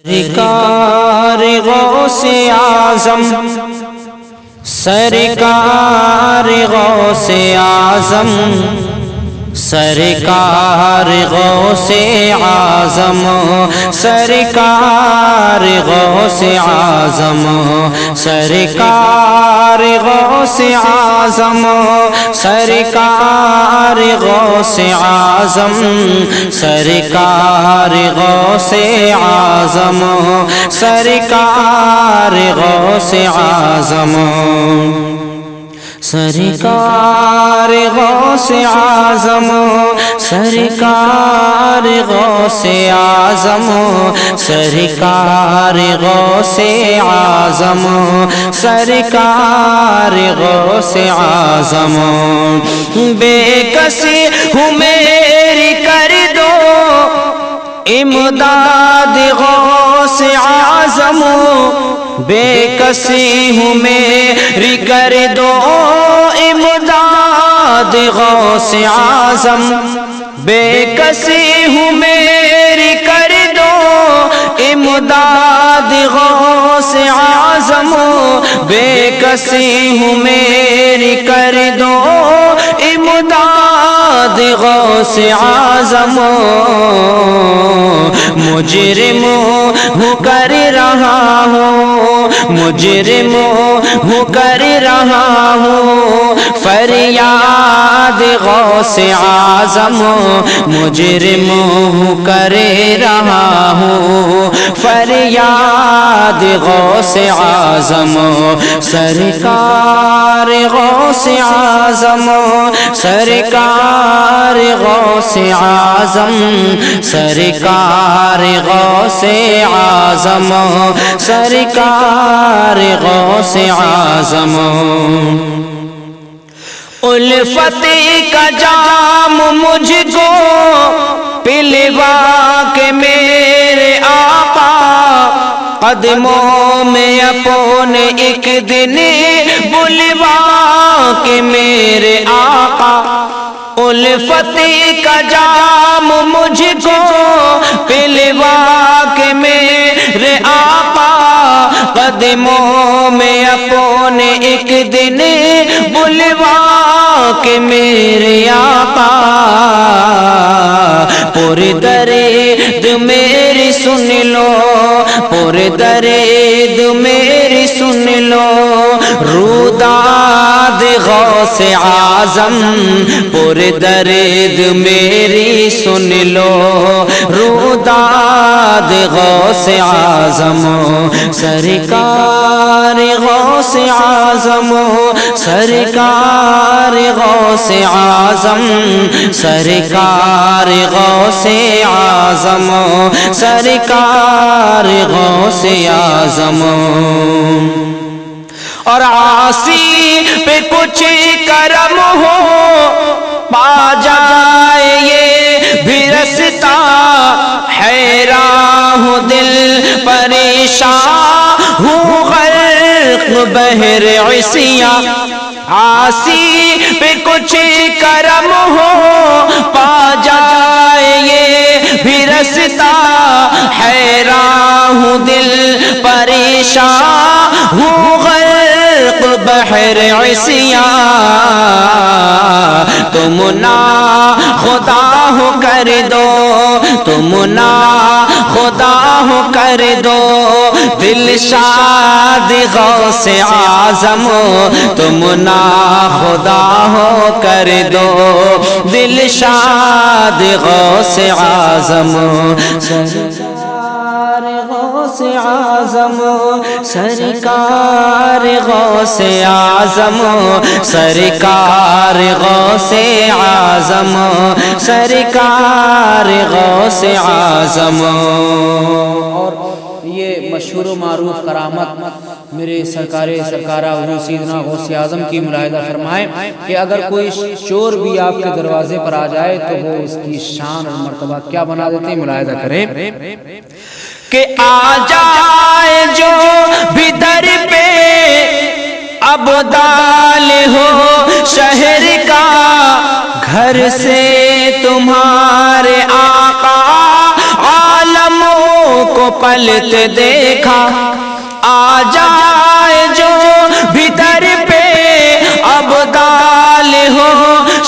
سرکار غوث اعظم، سرکار غوث اعظم، سرکار غوث اعظم، سرکار غوث اعظم، سرکار غوث اعظم، سرکار غوث اعظم، سرکار غوث اعظم، سرکار غوث اعظم، سرکار غوث اعظم، سرکار غوث اعظم، سرکار غوث اعظم، سرکار غوث اعظم، بے کسی ہوں میری کر دو امداد غوث اعظم، بے کسی ہوں میری کر دو امداد غوث اعظم، بے کسی ہوں میری کر دو امداد غوث اعظم، بے کسی ہوں میری کر دو امداد غوث اعظم، مجرم ہوں کر رہا ہوں، مجرم ہوں کر رہا ہوں فریاد غوث اعظم، مجرم ہوں کر رہا ہوں فریاد غوث اعظم، سرکار غوث اعظم، سرکار غوث اعظم، سرکار غوث اعظم، سرکار غوث اعظم، الفت کا جام مجھ کو پلوا کے میرے آقا قدموں میں اپنے ایک دن بلوا کے میرے آقا، الفت کا جام مجھ کو پلوا کے میرے آقا قدموں میں اپنے ایک دن بلوا کہ میرے آقا، پر درد میری سن لو، پر درد میری سن لو روداد غوث اعظم، پر درد میری سن لو روداد غوث اعظم، سرکار غوث اعظم، سرکار غوث اعظم، سرکار غوث اعظم، سرکار غوث اعظم، اور عاصی پہ کچھ کرم ہو پا جائے یہ بھی رستا، حیران ہوں دل پریشان ہوں غرق بحر عصیاں، عاصی پہ کچھ کرم ہو پا جائے یہ بھی رستا، حیران ہوں دل پریشان ہوں غرق بحر عصیاں، تم نا خدا ہو کر دو، تم نا خدا ہو کر دو دل شاد غوث اعظم، تم نا خدا ہو کر دو دل شاد غوث اعظم، سرکار غوث اعظم، سرکار غوث اعظم، سرکار غوث اعظم، سرکار غوث اعظم، اور یہ مشہور و معروف کرامت میرے سرکارہ حضور سیدنا غوث اعظم کی ملاحظہ فرمائیں کہ اگر کوئی چور بھی آپ کے دروازے پر آ جائے تو وہ اس کی شان اور مرتبہ کیا بنا دیتے ہیں، ملاحظہ کریں کہ آ جائے جو بھی در پہ ابدال ہو شہر کا، گھر سے تمہارے آقا عالموں کو پلتے دیکھا، آ جائے جو بھی در پہ ابدال ہو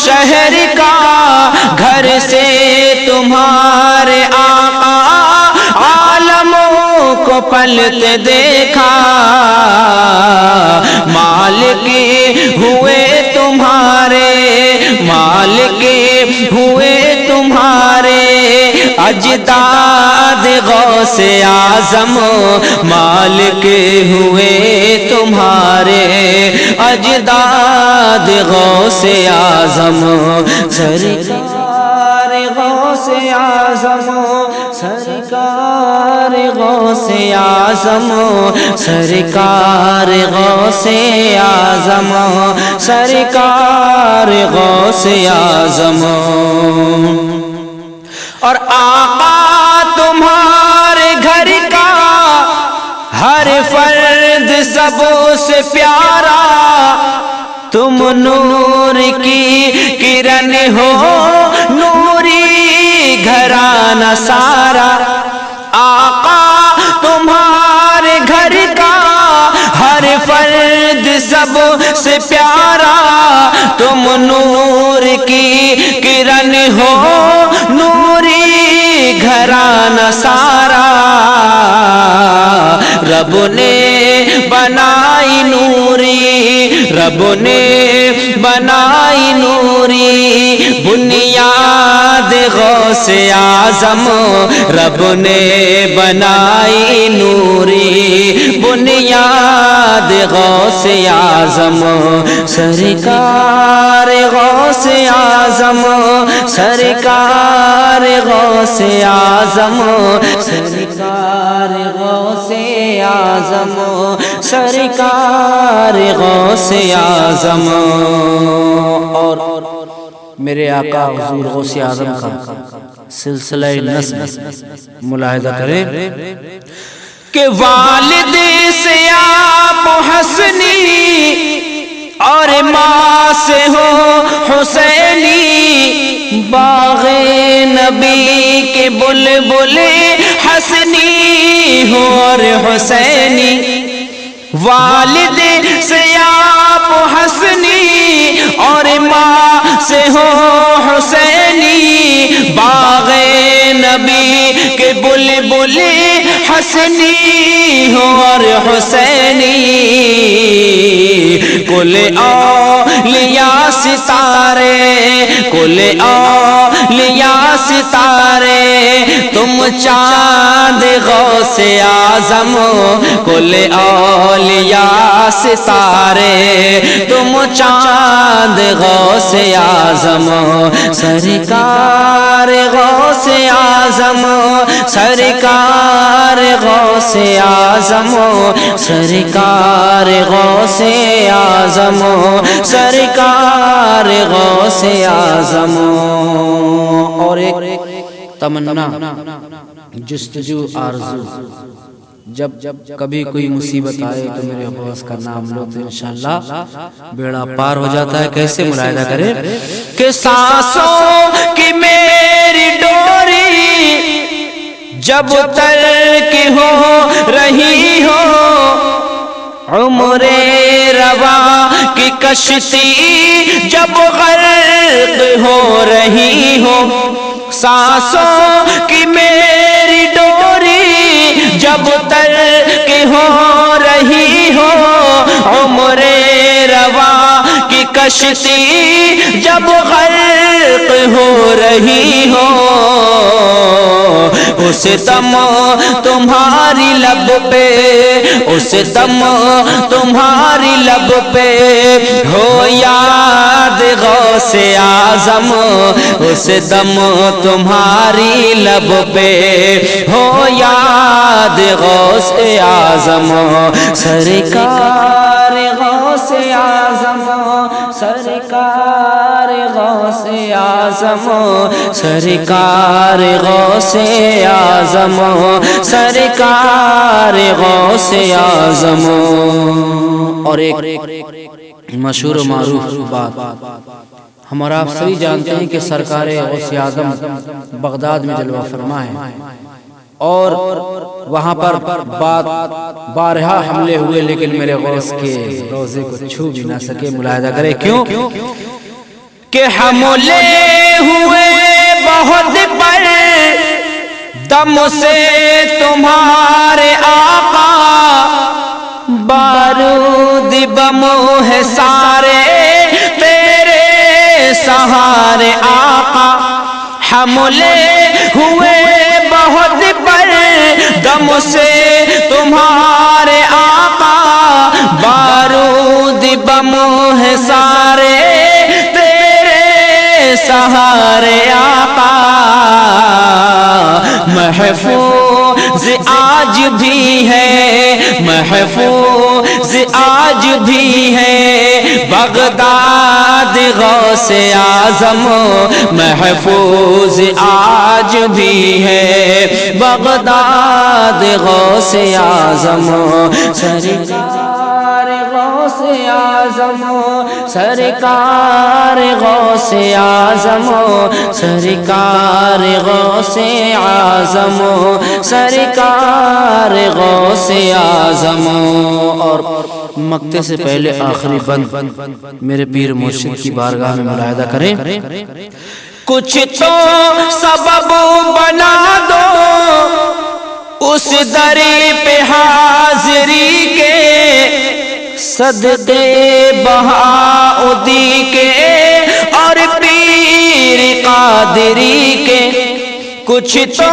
شہر کا، گھر سے تمہارے آقا عالموں کو پلتے دیکھا، مالک ہوئے تمہارے، مالک ہوئے تمہارے اجداد غوث اعظم، مالک ہوئے تمہارے اجداد غوث اعظم، سرکار غوث اعظم، سرکار غوث اعظم، سرکار غوث اعظم، سرکار غوث اعظم۔ اور آقا تمہارے گھر کا ہر فرد سب سے پیارا، تم نور کی کرن ہو، نوری گھرانہ سارا، آقا تمہارے گھر کا ہر فرد سب سے پیارا، تم نور کی کرن ہو، نوری گھرانہ سارا، رب نے بنائی نوری، رب نے بنائی نوری بنیاد غوث اعظم، رب نے بنائی نوری بنیاد غوث اعظم، سرکار غوث اعظم، سرکار غوث اعظم، سرکار غوث اعظم، سرکار غوث اعظم۔ اور میرے آقا حضور غوث اعظم کا سلسلہ نسب ملاحظہ کریں کہ والد سے آپ حسنی اور ماں سے ہو حسینی، باغ نبی کے بلبل حسنی ہو اور حسینی، والد سے آپ حسنی اور ماں سے ہو حسینی، باغ نبی کے بلبل حسنی ہو اور حسینی، کل اولیاء ستارے، کل اولیاء ستارے، تم چاند غوث اعظم، کل اولیاء ستارے، تم چاند غوث اعظم، سرکار غوث اعظم، سرکار غوث اعظم، سرکار غوث اعظم، سرکار غوث اعظم۔ اور ایک تمنا، جستجو، آرزو، جب کبھی کوئی مصیبت آئے تو میرے غوث کا نام لو تو انشاءاللہ بیڑا پار ہو جاتا ہے۔ کیسے ملاحظہ کریں کہ سانسوں کی میری ڈوری جب ترک ہو رہی ہو، عمر رواں کی کشتی جب غرق ہو رہی ہو، سانسوں کی میری ڈوری جب ترک ہو رہی ہو، عمر رواں کی کشتی جب غرق ہو رہی ہو، اس دم تمہاری لب پہ، اس دم تمہاری لب پہ ہو یاد غوث اعظم، اس دم تمہاری لب پہ ہو یاد غوث اعظم، سرکار غوث اعظم، سرکار غوث اعظم، سرکار غوث اعظم، سرکار غوث اعظم۔ اور ایک مشہور و معروف بات ہمارا آپ سبھی جانتے ہیں کہ سرکار غوث اعظم بغداد میں جلوہ فرما ہے، اور وہاں پر بارہا حملے ہوئے لیکن میرے غوث کے روزے کو چھو بھی نہ سکے. ملاحظہ کرے کیوں کہ حملے ہوئے بہت پر دم سے تمہارے آقا، بارود بم ہے سارے تیرے سہارے آقا. حملے ہوئے بہت پر دم سے تمہارے آقا، بارود بم ہے سارے تیرے سہارے آقا. محفوظ آج بھی ہے، محفوظ آج بھی ہے بغداد غوث اعظم، محفوظ آج بھی ہے بغداد غوث اعظم. سرکار غوث اعظم، سرکار غوث اعظم، سرکار غوث اعظم، سرکار غوث اعظم. اور مقطع سے پہلے آخری بند میرے پیر مرشد کی بارگاہ میں ملاحظہ کریں. کچھ تو سبب بنا دو اس دری پہ حاضری کے، صدقے بہاؤدی کے اور پیر قادری کے. کچھ تو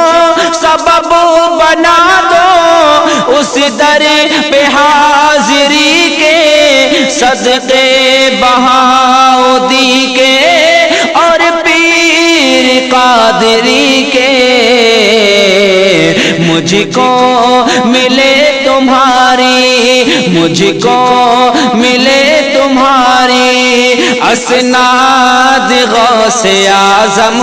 سبب بنا دو اس در پہ حاضری کے، صدقے بہاؤدی کے اور پیر قادری کے. مجھ کو ملے تمہاری، مجھ کو ملے تمہاری اسناد غوث اعظم،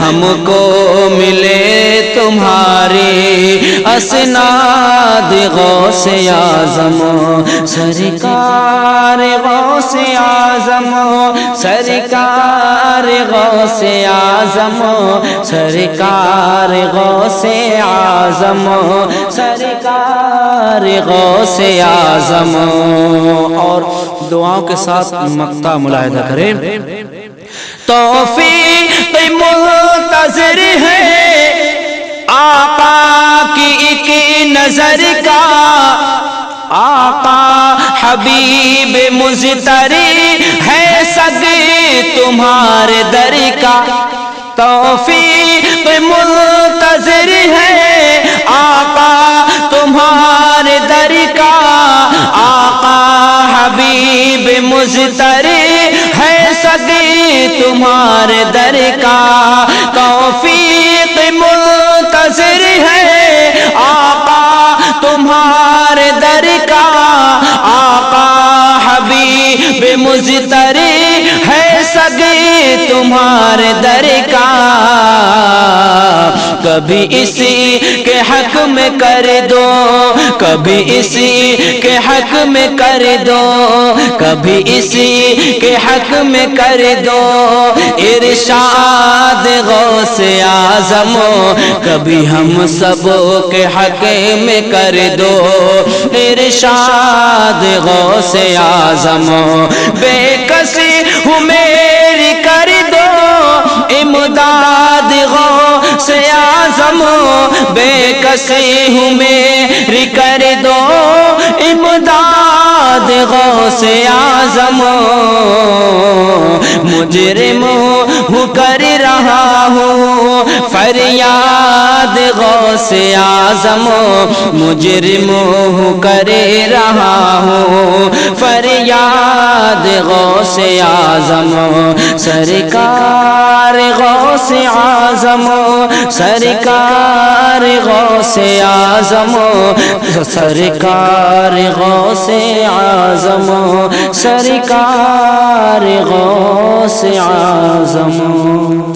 ہم کو ملے تمہاری اسناد غوث اعظم. سرکار غوث اعظم، سرکار غوث اعظم، سرکار غوث اعظم، سرکار غوث اعظم. اور دعاؤں کے ساتھ مقطع ملاحظہ کریں. توفیق منتظر ہے آقا کی ایک نظر کا، آقا حبیب مزتری ہے سگ تمہارے در کا. توفیق منتظر ہے آقا تمہارے در کا، آقا حبیب مزتری ہے سگ تمہارے در کا. توفیق منتظر ہے آقا تمہارے در کا، آقا حبیب مزتری ہے سگ تمہارے در کا. کبھی اسی کے حق میں کر دو، کبھی اسی کے حق میں کر دو، کبھی اسی کے حق میں کر دو ارشاد غوث اعظم، کبھی ہم سب کے حق میں کر دو ارشاد غوث اعظم. بے کسی ہوں میری کر دو امداد غوث اعظم، بے کسی ہوں میری کر دو امداد غوث اعظم. مجرم ہوں کر رہا ہوں فریاد غوث اعظم، مجرم ہوں کر رہا ہوں فریاد غوث اعظم. سرکار غوث اعظم، سرکار غوث اعظم، سرکار غوث اعظم، سرکار غوث اعظم.